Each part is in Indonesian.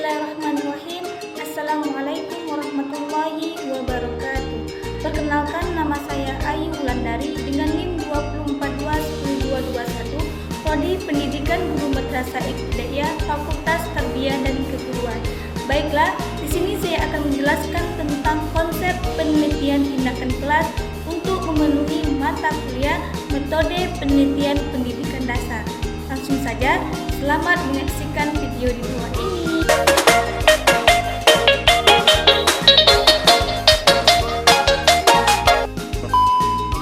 Bismillahirrahmanirrahim. Assalamualaikum warahmatullahi wabarakatuh. Perkenalkan, nama saya Ayu Wulandari dengan NIM 2421021, Prodi Pendidikan Guru Madrasah Ibtidaiyah, Fakultas Tarbiyah dan Keguruan. Baiklah, di sini saya akan menjelaskan tentang konsep penelitian tindakan kelas untuk memenuhi mata kuliah metode penelitian pendidikan dasar. Langsung saja, selamat menyaksikan video di bawah ini.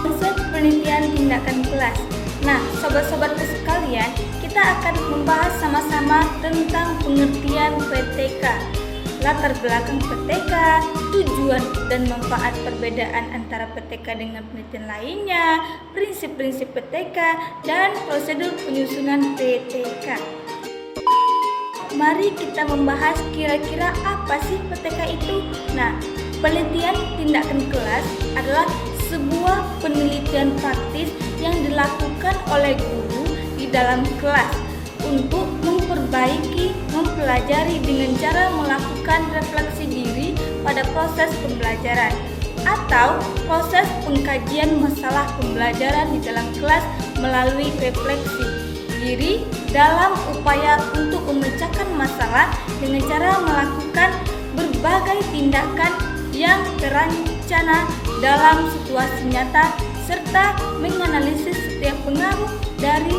Konsep penelitian tindakan kelas. Nah, sobat-sobatku sekalian, kita akan membahas sama-sama tentang pengertian PTK, latar belakang PTK, tujuan dan manfaat perbedaan antara PTK dengan penelitian lainnya, prinsip-prinsip PTK, dan prosedur penyusunan PTK. Mari kita membahas kira-kira apa sih PTK itu. Nah, penelitian tindakan kelas adalah sebuah penelitian praktis yang dilakukan oleh guru di dalam kelas untuk memperbaiki, mempelajari dengan cara melakukan refleksi diri pada proses pembelajaran atau proses pengkajian masalah pembelajaran di dalam kelas melalui refleksi diri dalam upaya untuk memecahkan masalah dengan cara melakukan berbagai tindakan yang terencana dalam situasi nyata serta menganalisis setiap pengaruh dari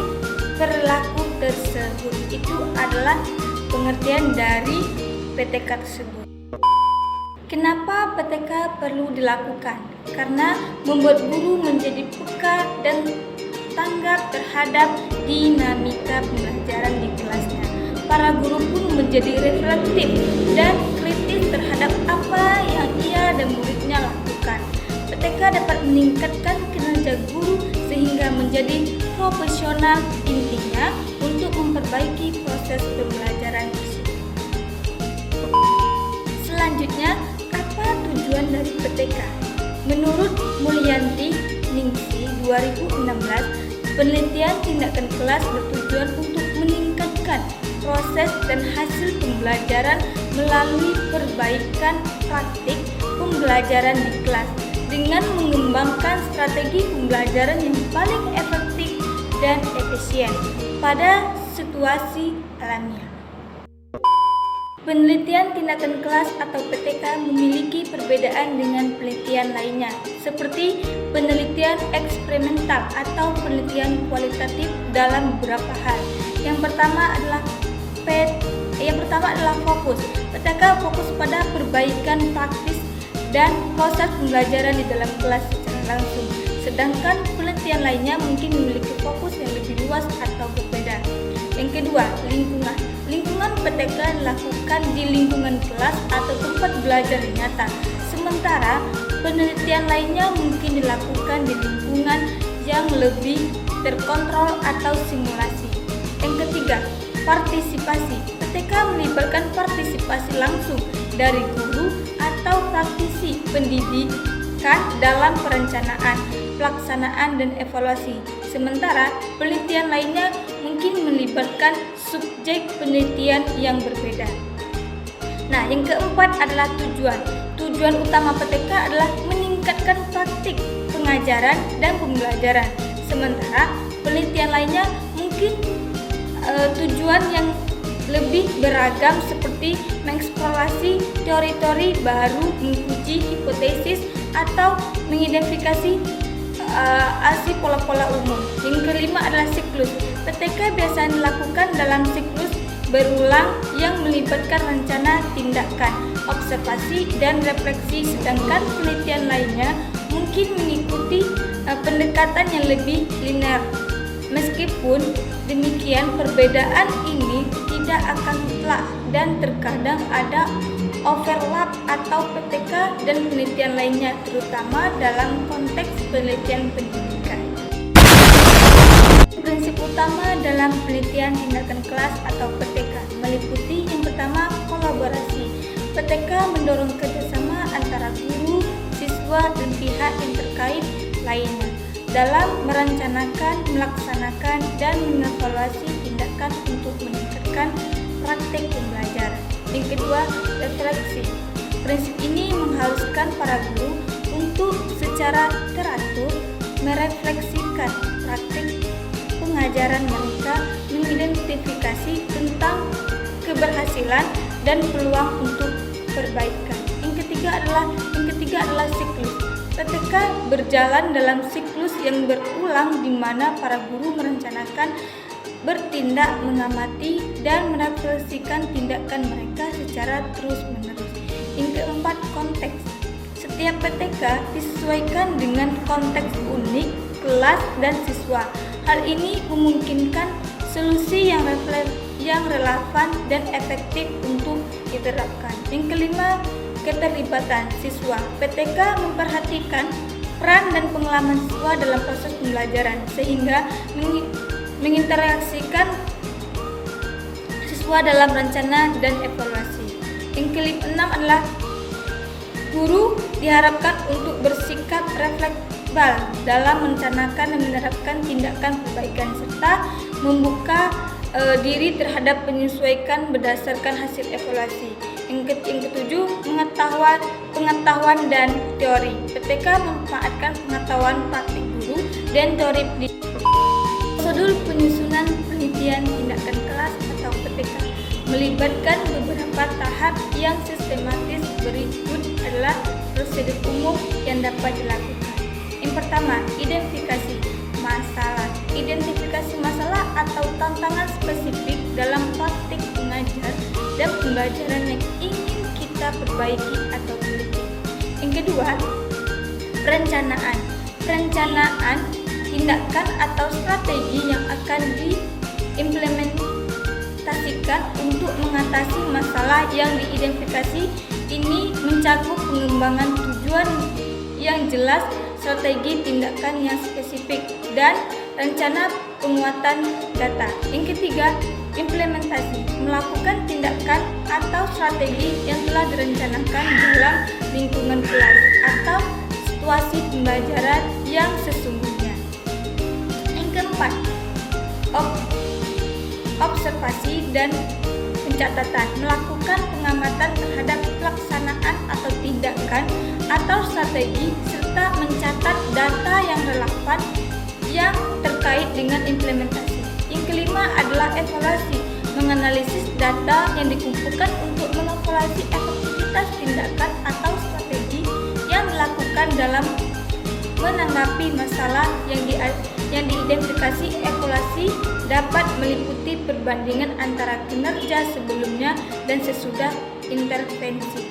perilaku tersebut. Itu adalah pengertian dari PTK tersebut. Kenapa PTK perlu dilakukan? Karena membuat guru menjadi peka dan tanggap terhadap dinamika pembelajaran di kelasnya. Para guru pun menjadi reflektif dan kritis terhadap apa yang ia dan muridnya lakukan. PTK dapat meningkatkan kinerja guru sehingga menjadi profesional, intinya untuk memperbaiki proses pembelajaran tersebut. Selanjutnya, apa tujuan dari PTK? Menurut Mulyanti Ningsih 2016, penelitian tindakan kelas bertujuan untuk meningkatkan proses dan hasil pembelajaran melalui perbaikan praktik pembelajaran di kelas dengan mengembangkan strategi pembelajaran yang paling efektif dan efisien pada situasi alamiah. Penelitian tindakan kelas atau PTK memiliki perbedaan dengan penelitian lainnya, seperti penelitian eksperimental atau penelitian kualitatif dalam beberapa hal. Yang pertama adalah fokus. PTK fokus pada perbaikan praktis dan proses pembelajaran di dalam kelas secara langsung. Sedangkan penelitian lainnya mungkin memiliki fokus yang lebih luas atau berbeda. Yang kedua, lingkungan. Lingkungan PTK dilakukan di lingkungan kelas atau tempat belajar nyata. Sementara penelitian lainnya mungkin dilakukan di lingkungan yang lebih terkontrol atau simulasi. Yang ketiga, partisipasi. PTK melibatkan partisipasi langsung dari guru atau praktisi pendidikan dalam perencanaan, pelaksanaan, dan evaluasi. Sementara penelitian lainnya mungkin melibatkan subjek penelitian yang berbeda. Nah, yang keempat adalah tujuan. Tujuan utama PTK adalah meningkatkan praktik pengajaran dan pembelajaran. Sementara penelitian lainnya mungkin tujuan yang lebih beragam seperti mengeksplorasi teori-teori baru, menguji hipotesis, atau mengidentifikasi asli pola-pola umum. Yang kelima adalah siklus. PTK biasanya dilakukan dalam siklus berulang yang melibatkan rencana tindakan, observasi, dan refleksi, sedangkan penelitian lainnya mungkin mengikuti pendekatan yang lebih linear. Meskipun demikian, perbedaan ini tidak akan mutlak dan terkadang ada overlap atau PTK dan penelitian lainnya, terutama dalam konteks penelitian pendidikan. Prinsip utama dalam penelitian tindakan kelas atau PTK meliputi yang pertama, kolaborasi. PTK mendorong kerjasama antara guru, siswa, dan pihak yang terkait lainnya dalam merencanakan, melaksanakan, dan mengevaluasi tindakan untuk meningkatkan praktik pembelajaran. Yang Yang kedua, refleksi. Prinsip ini mengharuskan para guru untuk secara teratur merefleksikan praktik pengajaran mereka, mengidentifikasi tentang keberhasilan dan peluang untuk perbaikan. Yang ketiga adalah siklus. PTK berjalan dalam siklus yang berulang di mana para guru merencanakan, bertindak, mengamati, dan merefleksikan tindakan mereka secara terus-menerus. Yang keempat, konteks. Setiap PTK disesuaikan dengan konteks unik, kelas, dan siswa. Hal ini memungkinkan solusi yang relevan dan efektif untuk diterapkan. Yang kelima, keterlibatan siswa. PTK memperhatikan peran dan pengalaman siswa dalam proses pembelajaran sehingga menginteraksikan siswa dalam rencana dan evaluasi. Yang keenam adalah guru diharapkan untuk bersikap refleksibel dalam merencanakan dan menerapkan tindakan perbaikan serta membuka diri terhadap penyesuaian berdasarkan hasil evaluasi. Yang ketujuh, pengetahuan dan teori. PTK memanfaatkan pengetahuan praktik guru dan teori prosedur penyusunan penelitian tindakan kelas atau PTK melibatkan beberapa tahap yang sistematis. Berikut adalah prosedur umum yang dapat dilakukan. Yang pertama, identifikasi masalah. Identifikasi masalah atau tantangan spesifik dalam praktik mengajar dan pembelajaran yang ingin kita perbaiki atau teliti. Yang kedua, perencanaan. Perencanaan tindakan atau strategi yang akan diimplementasikan untuk mengatasi masalah yang diidentifikasi. Ini mencakup pengembangan tujuan yang jelas, strategi tindakan yang spesifik, dan rencana penguatan data. Yang ketiga, implementasi. Melakukan tindakan atau strategi yang telah direncanakan dalam lingkungan kelas atau situasi pembelajaran yang sesungguhnya. Yang keempat, observasi dan pencatatan. Melakukan pengamatan terhadap pelaksanaan atau tindakan atau strategi serta mencatat data yang relevan yang terkait dengan implementasi. Yang kelima adalah evaluasi. Menganalisis data yang dikumpulkan untuk mengevaluasi efektivitas tindakan atau strategi yang dilakukan dalam menanggapi masalah yang diidentifikasi. Evaluasi dapat meliputi perbandingan antara kinerja sebelumnya dan sesudah intervensi.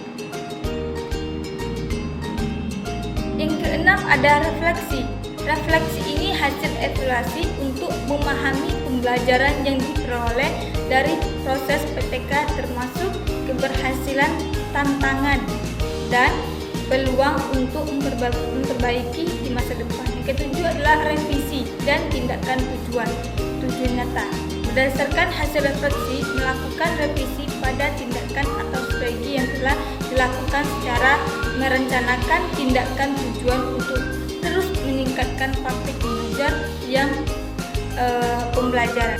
Yang keenam ada refleksi. Refleksi ini hasil evaluasi untuk memahami pembelajaran yang diperoleh dari proses PTK termasuk keberhasilan, tantangan, dan peluang untuk memperbaiki di masa depan. Yang ketujuh adalah revisi dan tindakan tujuan nyata. Berdasarkan hasil refleksi, melakukan revisi pada tindakan atau strategi yang telah dilakukan secara merencanakan tindakan tujuan untuk terus meningkatkan praktik mengajar yang pembelajaran.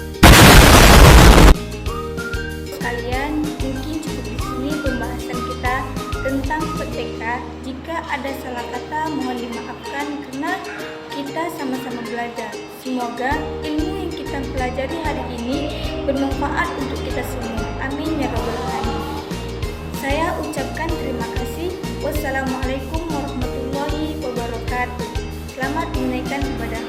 Sekalian, mungkin cukup di sini pembahasan kita tentang PTK. Jika ada salah kata, mohon dimaafkan karena kita sama-sama belajar. Semoga ilmu yang kita pelajari hari ini bermanfaat untuk kita semua. Amin ya rabbal alamin. Saya ucapkan terima kasih. Wassalamualaikum warahmatullahi wabarakatuh. Selamat menunaikan ibadah.